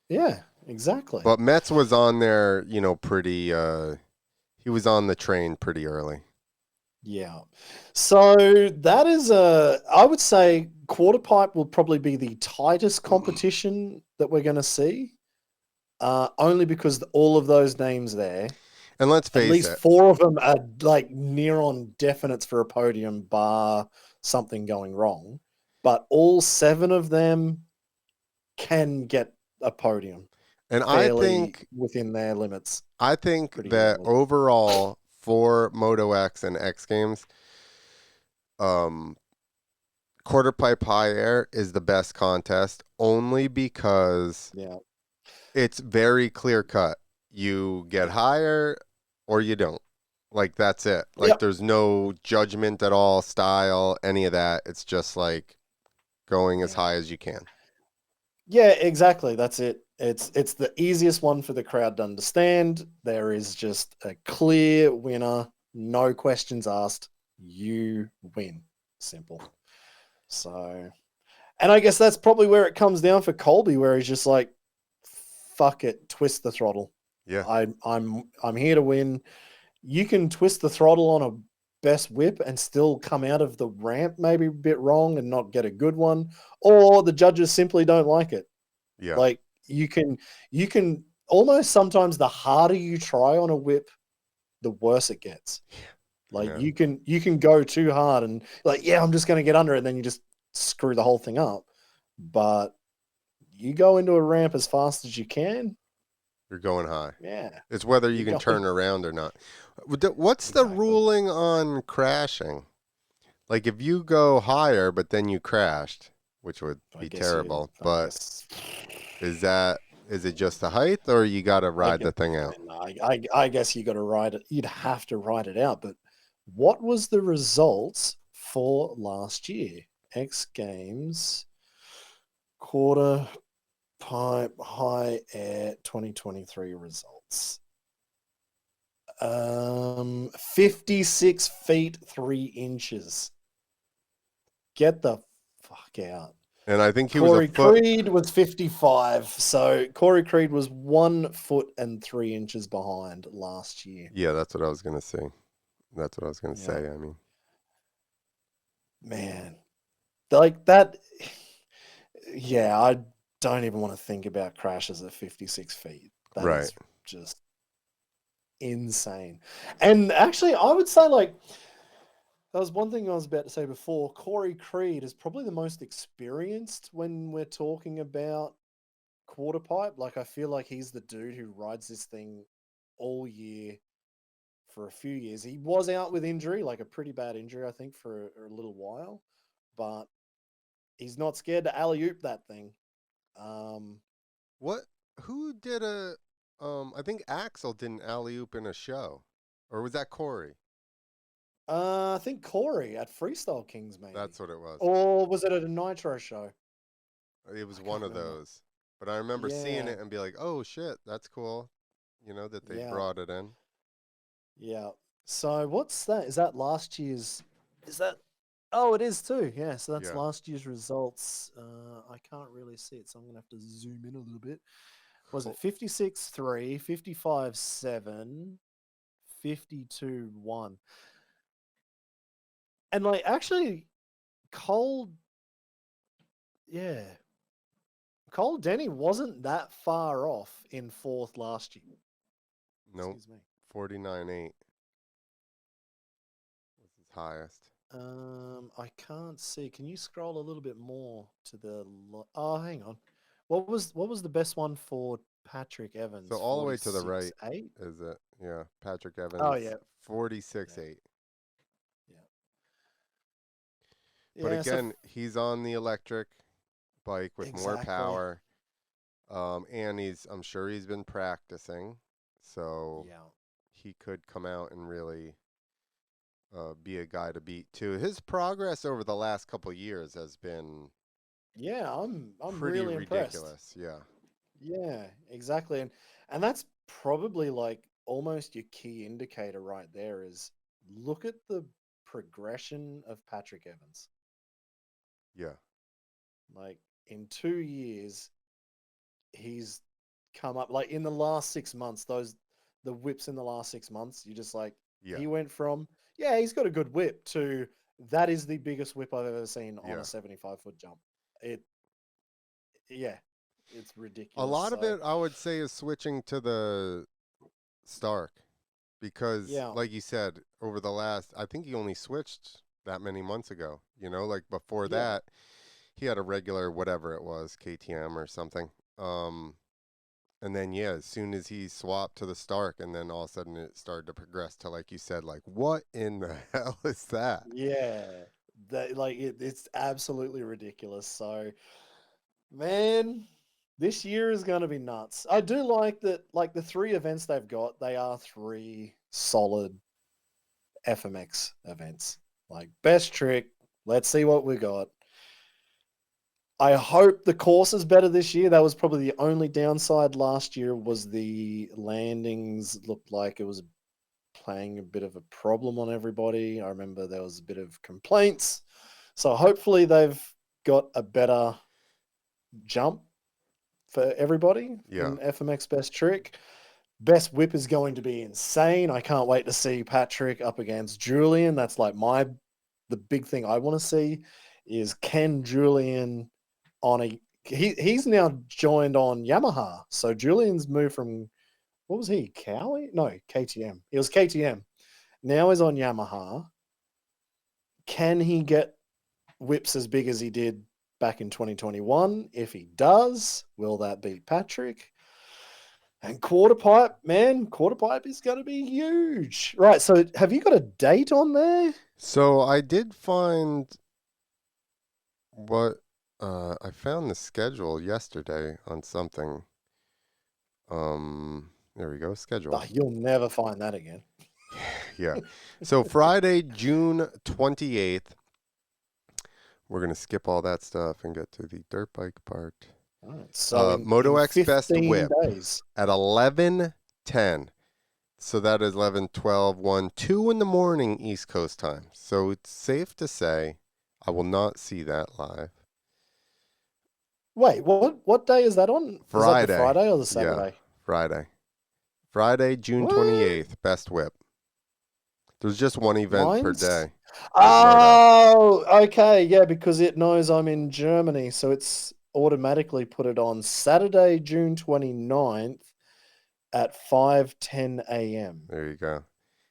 Yeah, exactly. but Metz was on there, pretty. He was on the train pretty early. Yeah. So that is I would say quarter pipe will probably be the tightest competition that we're going to see. Only because all of those names there, And let's at face least it, four of them are like near on definites for a podium, bar something going wrong. But all seven of them can get a podium and fairly within their limits I think pretty that easily. overall for Moto X and X Games, um, quarter pipe high air is the best contest only because Yeah. it's very clear cut. You get Yeah. higher or you don't. Like that's it. Like Yep. there's no judgment at all, style, any of that. It's just like going as Yeah. high as you can. Yeah, exactly. That's it. It's the easiest one for the crowd to understand. There is just a clear winner, no questions asked. You win. Simple. So, and I guess that's probably where it comes down for Colby, where he's just like, "Fuck it, twist the throttle. Yeah. I'm here to win. You can twist the throttle on a best whip and still come out of the ramp maybe a bit wrong and not get a good one, or the judges simply don't like it. Yeah. Like you can almost sometimes the harder you try on a whip, the worse it gets. Like Yeah. you can go too hard and like, yeah, I'm just going to get under it, and then you just screw the whole thing up. But you go into a ramp as fast as you can, You're going high. yeah, It's whether you you're can going turn around or not. What's the exactly. ruling on crashing? Like if you go higher but then you crashed, which would I be guess you. terrible, I but guess. is it just the height or you got to I ride guess. the thing out? I guess you got to ride it. You'd have to ride it out. But what was the results for last year? X Games quarter pipe high air 2023 results. 56 feet 3 inches. Get the fuck out. And I think he was a Corey foot. Creed was 55. So Corey Creed was 1 foot and 3 inches behind last year. Yeah, that's what I was gonna say. That's what I was gonna Yeah, say. I mean, man. Like that. Yeah, I don't even want to think about crashes at 56 feet. That right. is just insane. And actually, I would say, like, that was one thing I was about to say before. Corey Creed is probably the most experienced when we're talking about quarter pipe. Like, I feel like he's the dude who rides this thing all year, for a few years. He was out with injury, like a pretty bad injury, I think, for a little while, but he's not scared to alley oop that thing. What? Who did a? I think Axel did an alley oop in a show, or was that Corey? I think Corey at Freestyle Kings, maybe, That's what it was. or was it at a Nitro show? It was I one can't of remember. those. But I remember seeing Yeah, it and be like, "Oh shit, that's cool." That they yeah, brought it in. yeah. So what's that? Is that last year's? Is that? Oh, it is too. Yeah. So that's Yeah. last year's results. I can't really see it, so I'm gonna have to zoom in a little bit. Was it Cool. 56-3, 55-7, 52-1? And like actually, Cole, yeah, Cole Denny wasn't that far off in fourth last year. Nope. Excuse me. 49-8 was his highest. I can't see. Can you scroll a little bit more to the? Oh, hang on. What was the best one for Patrick So Evans? all the way to the right 46-8. is it? Yeah, Patrick Oh Evans, yeah, 46 yeah, 8. yeah, But yeah. So again, he's on the electric bike with more exactly. power. And I'm sure he's been practicing. So Yeah, he could come out and really be a guy to beat too. His progress over the last couple years has been yeah. I'm pretty really impressed. ridiculous. Yeah. Yeah, exactly. And that's probably like almost your key indicator right there is look at the progression of Patrick Evans. Yeah. Like in 2 years, he's come up like in the last 6 months, the whips in the last 6 months, you just like Yeah. he went from, yeah, he's got a good whip to that is the biggest whip I've ever seen on a Yeah. 75-foot jump. It yeah, it's A ridiculous. lot of So it I would say is switching to the Stark because yeah, like you said, over the last I think he only switched that many months ago. Like before yeah. that, he had a regular whatever it was, KTM or something. Um And then yeah, as soon as he swapped to the Stark, and then all of a sudden it started to progress to like you said, like what in the hell is that? Yeah, that like it's absolutely ridiculous. So, man, this year is going to be nuts. I do like that. Like the three events they've got, they are three solid FMX events. Like best trick. Let's see what we got. I hope the course is better this year. That was probably the only downside last year was the landings looked like it was playing a bit of a problem on everybody. I remember there was a bit of complaints. So hopefully they've got a better jump for everybody Yeah, in FMX Best Trick. Best whip is going to be insane. I can't wait to see Patrick up against Julian. That's like the big thing I want to see is can Julian on a he's now joined on Yamaha. So Julian's moved from what was he? Cowie? No, KTM. It was KTM. Now he's on Yamaha. Can he get whips as big as he did back in 2021? If he does, will that beat Patrick? And quarter pipe, man, quarter pipe is going to be huge. Right. So have you got a date on there? so I did find what I found the schedule yesterday on something. There we go, Oh, schedule. you'll never find that again. Yeah. So Friday, June 28th, we're gonna skip all that stuff and get to the dirt bike part. All right. So in Moto X Best 15 Whip days. at 11:10. So that is 11, 12, 1, 2 in the morning East Coast time. So it's safe to say I will not see that live. Wait, what day is that on? Is that the Friday. Friday or the Yeah, Saturday? Friday. Friday, June What? 28th, Best Whip. There's just one event per Mine's day with Moto. oh, okay, yeah, because it knows I'm in Germany, so it's automatically put it on Saturday, June 29th at 5:10 a.m. There you go.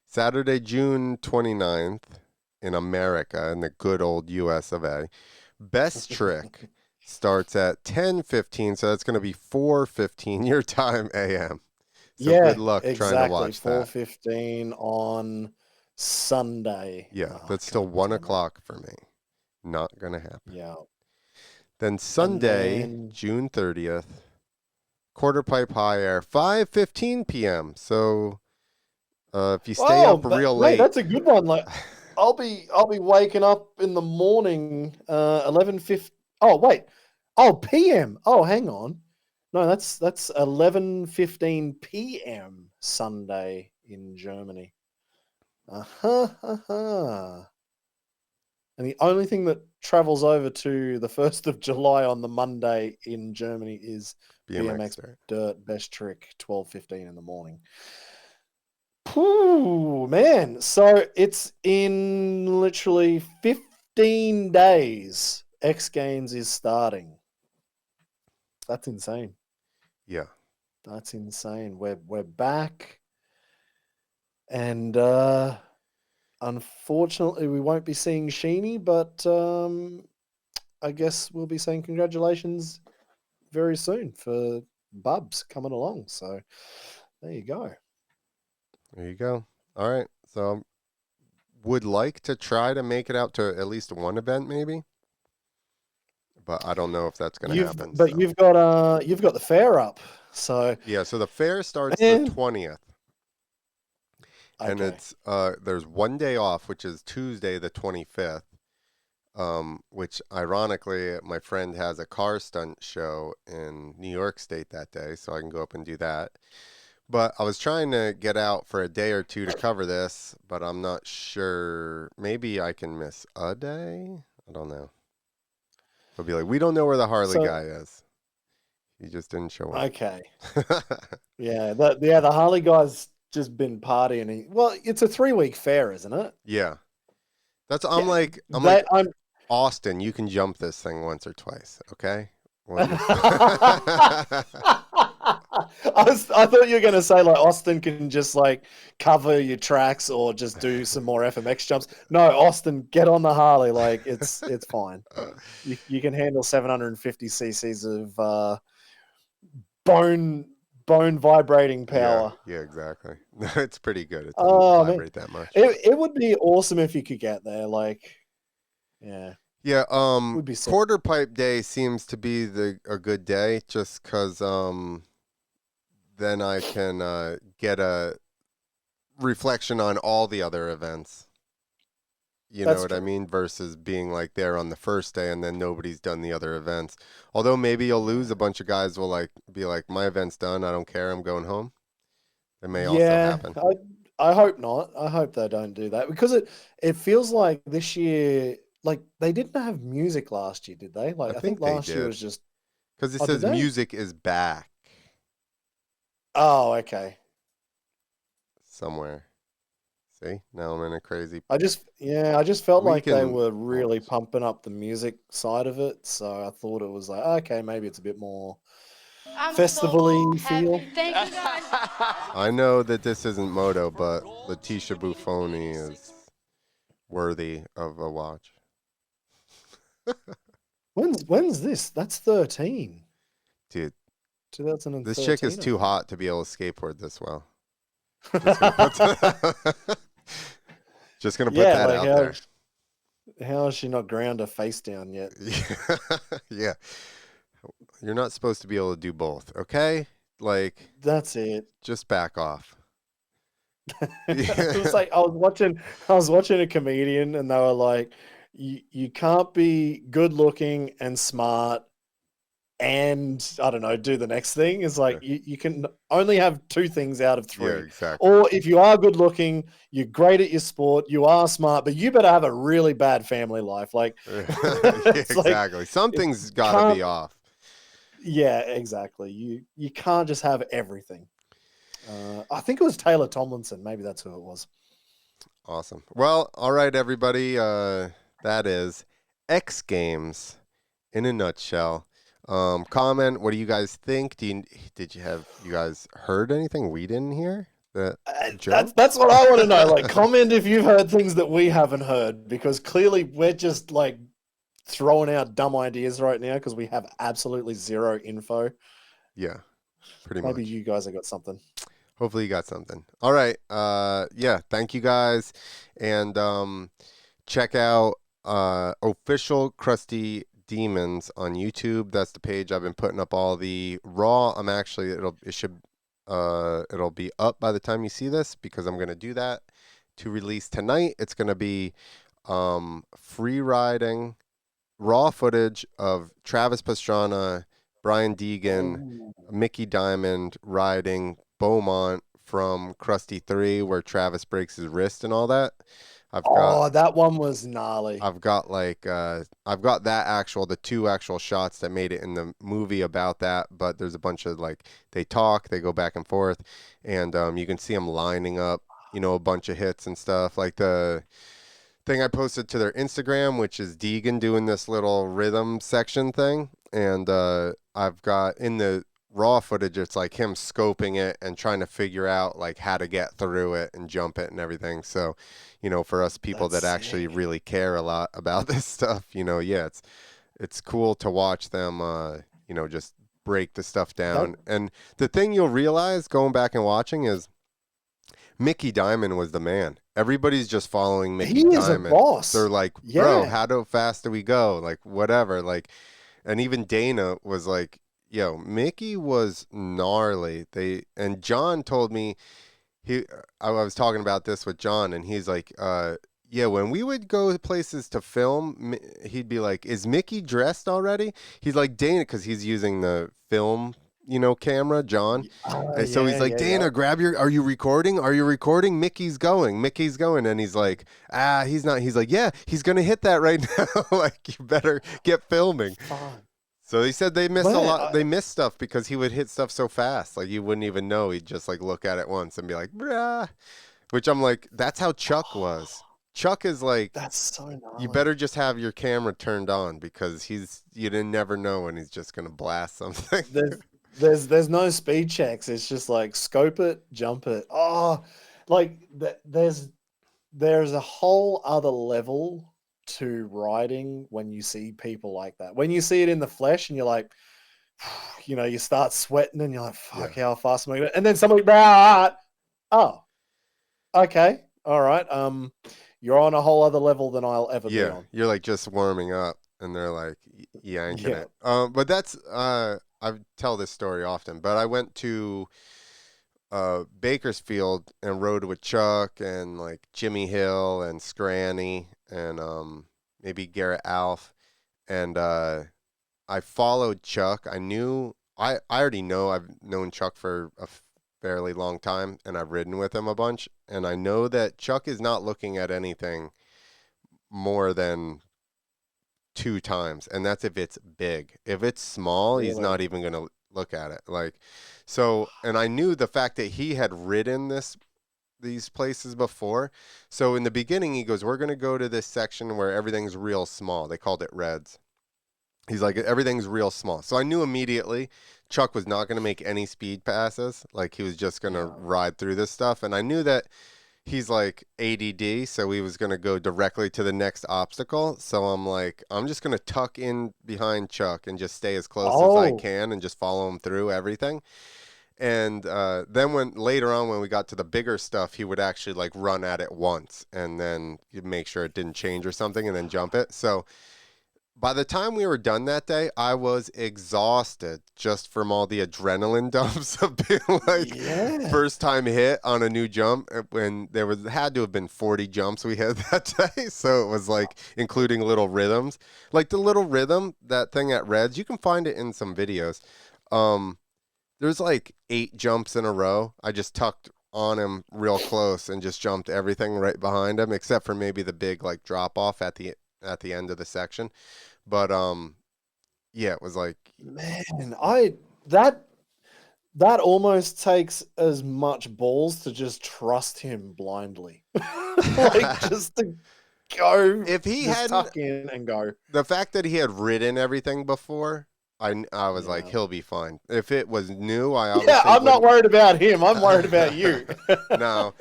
Saturday, June 29th in America, in the good old US of A. Best Trick starts at 10:15, so that's going to be 4:15 your time AM. So good Yeah, luck trying to exactly. watch that. 4:15 on Sunday. Yeah, Oh, that's still God, 1 damn it. o'clock for me. Not going to happen. Yeah. Then And Sunday, then, June 30th, quarter pipe high air, 5:15 p.m. So if you stay up real mate, late, that's a good one. Like, I'll be waking up in the morning, 11:50. Oh, wait. Oh, PM. Oh, hang on. No, that's 11:15 PM Sunday in Germany. Uh-huh, uh-huh. And the only thing that travels over to the 1st of July on the Monday in Germany is BMX BMX start. Dirt Best Trick, 12:15 in the morning. Ooh, man. So it's in literally 15 days. X Games is starting. That's insane. Yeah. That's insane. We're back, and unfortunately we won't be seeing Sheeny, but I guess we'll be saying congratulations very soon for Bubs coming along. So there you go. There you go. All right. So would like to try to make it out to at least one event maybe, but I don't know if that's going to happen. So You've got the fair up. So yeah, so the fair starts the man, 20th. And okay. it's there's one day off, which is Tuesday the 25th. Which ironically, my friend has a car stunt show in New York State that day, so I can go up and do that. But I was trying to get out for a day or two to cover this, but I'm not sure. Maybe I can miss a day. I don't know. He'll be like, we don't know where the Harley So guy is. He just didn't show okay. up. Yeah, the Harley guy's just been partying. Well, it's a 3-week fair, isn't it? Yeah. That's Yeah, I'm like I'm. Austin, you can jump this thing once or twice, okay? We'll just I thought you were gonna say like Austin can just like cover your tracks or just do some more FMX jumps. No, Austin, get on the Harley. Like it's fine. You can handle 750 cc's of bone bone vibrating Yeah, power. yeah, exactly. It's pretty good. It doesn't Oh man, vibrate that much. it would be awesome if you could get there. Like, yeah, Yeah, would be sick. quarter pipe day seems to be a good day just 'cause then I can get a reflection on all the other events. You know That's what I true. mean? Versus being like there on the first day and then nobody's done the other events. Although maybe you'll lose, a bunch of guys will like be like, my event's done. I don't care. I'm going home. That may also Yeah, happen. I hope not. I hope they don't do that because it feels like this year, like they didn't have music last year, did they? I Like I think think they last year did was just. because it Oh, did says they? music is back Oh, okay. somewhere. See, now I'm in a crazy. I just felt We like they can. were really pumping up the music side of it, so I thought it was like, okay, maybe it's a bit more I'm festival-y so feel. happy. Thank you, God. I know that this isn't Moto, but Letitia Buffoni is worthy of a watch. When's this? That's 13. Dude, this chick is 2013, I too think. hot to be able to skateboard this well. Just gonna put that, just gonna put Yeah, that like out there. how is she not ground her face down yet? Yeah, you're not supposed to be able to do both, okay? Like, That's it. just back off. It was Yeah, like I was watching a comedian and they were like, you can't be good looking and smart and I don't know, do the next thing. It's like you can only have two things out of yeah, three. exactly. Or if you are good looking, you're great at your sport, you are smart, but you better have a really bad family life. Like Yeah, it's like exactly. it Something's got to can't be off. yeah, exactly. You can't just have everything. I think it was Taylor Tomlinson. Maybe that's who it was. Awesome. Well, all right, everybody. That is X Games in a nutshell. Comment. What do you guys think? Did you guys heard anything we didn't hear? That Joe? That's what I want to know. Like, comment if you've heard things that we haven't heard, because clearly we're just like throwing out dumb ideas right now because we have absolutely zero info. Yeah, pretty Maybe much. you guys have got something. Hopefully you got something. All right. Yeah. Thank you guys, and check out official Krusty Demons on YouTube. That's the page I've been putting up all the raw. I'm actually it'll be up by the time you see this because I'm gonna do that to release tonight. It's gonna be free riding raw footage of Travis Pastrana, Brian Deegan, Oh, Mickey Diamond riding Beaumont from Krusty 3 where Travis breaks his wrist and all that. I've got oh, that one was gnarly. I've got the two actual shots that made it in the movie about that, but there's a bunch of like they talk, they go back and forth, and you can see them lining up, a bunch of hits and stuff. Like the thing I posted to their Instagram, which is Deegan doing this little rhythm section thing. And I've got in the raw footage, it's like him scoping it and trying to figure out like how to get through it and jump it and everything. So, for us people That's that actually sick. really care a lot about this stuff, yeah, it's cool to watch them, just break the stuff That down. And the thing you'll realize going back and watching is Mickey Diamond was the man. Everybody's just following Mickey he is a Diamond. They're boss. like, bro, Yeah. how fast do we go? Like, whatever. Like, and even Dana was like, yo, Mickey was gnarly. And John told me I was talking about this with John, and he's like, yeah, when we would go places to film, he'd be like, is Mickey dressed already? He's like, Dana, because he's using the film, camera, John. Oh, And so he's yeah, like, yeah, yeah. Dana, are you recording? Are you recording? Mickey's going. And he's like, he's not. He's like, yeah, he's going to hit that right now. Like, you better get filming. Fun. So he said they missed a Man, lot. They missed stuff because he would hit stuff so fast, like you wouldn't even know. He'd just like look at it once and be like, "Brah," which I'm like, that's how Chuck was. Chuck is like, that's so you gnarly. better just have your camera turned on because you didn't never know when he's just gonna blast something. There's there's no speed checks. It's just like scope it, jump it. Oh, like there's a whole other level to riding when you see people like that. When you see it in the flesh and you're like, you start sweating and you're like, Yeah, fuck, how fast am I gonna? And then somebody, "Ah, oh, okay, all right. You're on a whole other level than I'll ever be yeah. on." You're like just warming up, and they're like yanking Yeah. it. But that's I tell this story often, but I went to Bakersfield and rode with Chuck and like Jimmy Hill and Scranny and maybe Garrett Alf and I followed Chuck. I already know I've known Chuck for a fairly long time and I've ridden with him a bunch and I know that Chuck is not looking at anything more than two times, and that's if it's big. If it's small, he's Really? not even gonna look at it. Like, so, and I knew the fact that he had ridden these places before. So in the beginning, he goes, "We're gonna go to this section where everything's real small." They called it Reds. He's like, "Everything's real small." So I knew immediately Chuck was not gonna make any speed passes. Like he was just gonna Yeah. ride through this stuff, and I knew that he's like ADD, so he was going to go directly to the next obstacle. So I'm like, I'm just going to tuck in behind Chuck and just stay as close as I Oh, can and just follow him through everything. And then when later on when we got to the bigger stuff, he would actually like run at it once and then you'd make sure it didn't change or something and then jump it. So by the time we were done that day, I was exhausted just from all the adrenaline dumps of being like yeah. first time hit on a new jump when there was had to have been 40 jumps we had that day. So it was like including little rhythms. Like the little rhythm, that thing at Reds, you can find it in some videos. Um there's like 8 jumps in a row. I just tucked on him real close and just jumped everything right behind him except for maybe the big like drop off at the end of the section. But yeah, it was like Man, I that that almost takes as much balls to just trust him blindly. Like just to go, if he just hadn't tuck in and go. the fact that he had ridden everything before, I was like Yeah. he'll be fine. If it was new, I Yeah, obviously I'm not wouldn't. worried about him. I'm worried about you. No,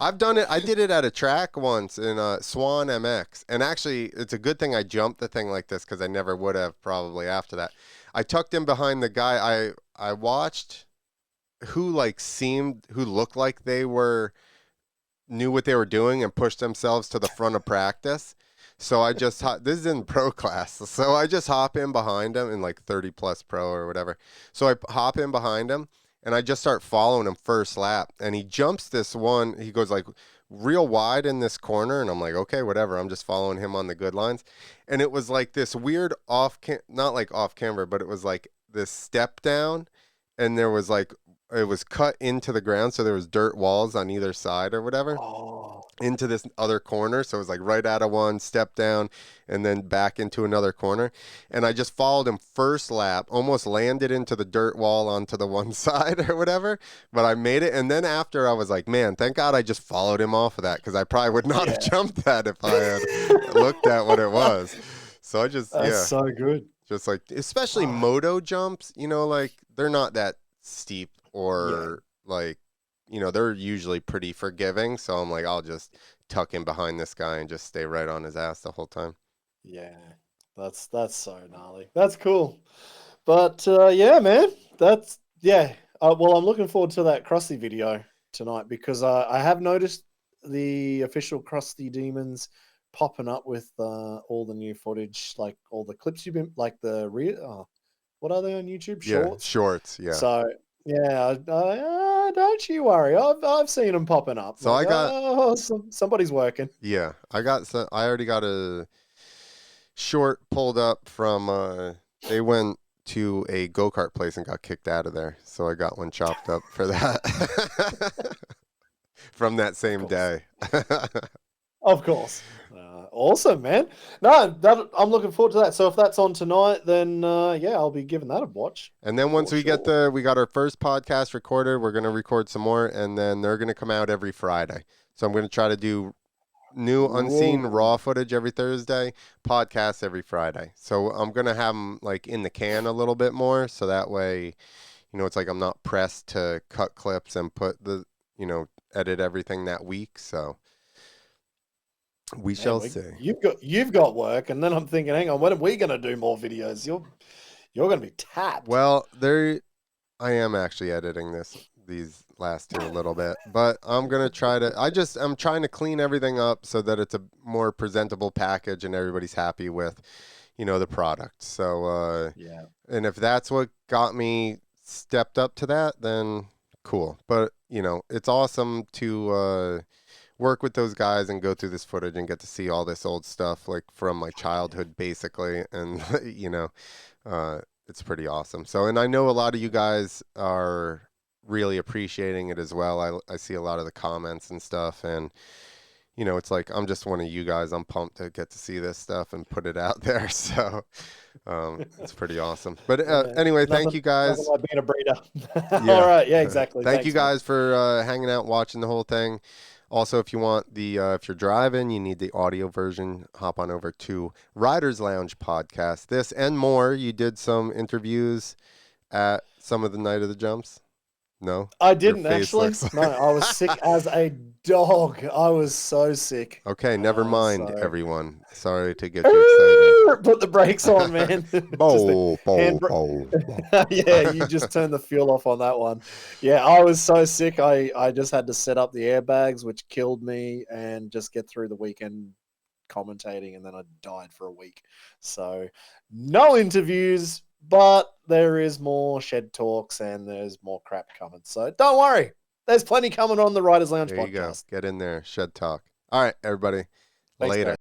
I've done it. I did it at a track once in Swan MX, and actually, it's a good thing I jumped the thing like this because I never would have probably after that. I tucked in behind the guy. I watched. who looked like they knew what they were doing and pushed themselves to the front of practice. So I just this is in pro class. So I just hop in behind him in like 30 plus pro or whatever. So I hop in behind him and I just start following him first lap, and he jumps this one. He goes like real wide in this corner, and I'm like, okay, whatever. I'm just following him on the good lines. And it was like this weird not like off camera, but it was like this step down, and there was like it was cut into the ground, so there was dirt walls on either side or whatever Oh, into this other corner. So it was like right out of one, step down, and then back into another corner. And I just followed him first lap, almost landed into the dirt wall onto the one side or whatever, but I made it. And then after I was like, man, thank God I just followed him off of that, because I probably would not have yeah. jumped that if I had looked at what it was. So I just, That's yeah, so good. just like, especially Fuck. moto jumps, like they're not that steep Yeah, or like, they're usually pretty forgiving. So I'm like, I'll just tuck in behind this guy and just stay right on his ass the whole time. yeah. That's so gnarly. That's cool. But yeah, man, that's yeah. Well, I'm looking forward to that Krusty video tonight, because I have noticed the official Krusty Demons popping up with all the new footage, like all the clips you've been, like the real. What are they on YouTube? Yeah, Shorts. shorts. Yeah. So yeah, don't you worry. I've seen them popping up. So Like, I got, oh, somebody's working. yeah, I already got a short pulled up from, they went to a go kart place and got kicked out of there. So I got one chopped up for that from that Of same course. day. Of course. Awesome, man. No, I'm looking forward to that. So if that's on tonight, then yeah, I'll be giving that a watch And then once for we get sure. we got our first podcast recorded, we're going to record some more, and then they're going to come out every Friday. So I'm going to try to do new unseen Whoa. raw footage every Thursday, podcasts every Friday. So I'm going to have them like in the can a little bit more. So that way, it's like I'm not pressed to cut clips and put edit everything that week. So we Man, shall see. you've got work, and then I'm thinking, hang on, when are we gonna do more videos? You're gonna be tapped. Well, I am actually editing these last two a little bit, but I'm gonna try to. I'm trying to clean everything up so that it's a more presentable package and everybody's happy with, the product. So, Yeah. and if that's what got me stepped up to that, then cool. But it's awesome to work with those guys and go through this footage and get to see all this old stuff like from my childhood, basically, and uh, it's pretty awesome. So, and I know a lot of you guys are really appreciating it as well. I see a lot of the comments and stuff, and it's like I'm just one of you guys. I'm pumped to get to see this stuff and put it out there. So, it's pretty awesome. But Yeah. anyway, thank Nothing, you nothing guys. like being a breeder. All Yeah. right. Yeah. Exactly. Thank you Thanks, man. guys for hanging out, watching the whole thing. Also, if you want if you're driving, you need the audio version, hop on over to Riders Lounge podcast. This and more. You did some interviews at some of the Night of the Jumps. No, I your didn't face actually. looks No, I was sick as a dog. I was so sick. okay. Never mind, So everyone. Sorry to get you excited. put the brakes on, man. Just the Bow, bow, hand. bow, bow. Yeah, you just turned the fuel off on that one. Yeah, I was so sick. I just had to set up the airbags, which killed me, and just get through the weekend commentating, and then I died for a week. So no interviews, but there is more shed talks and there's more crap coming. So don't worry. There's plenty coming on the Writers Lounge There you go. podcast. Get in there. Shed talk. All right, everybody. Thanks, Later. guys.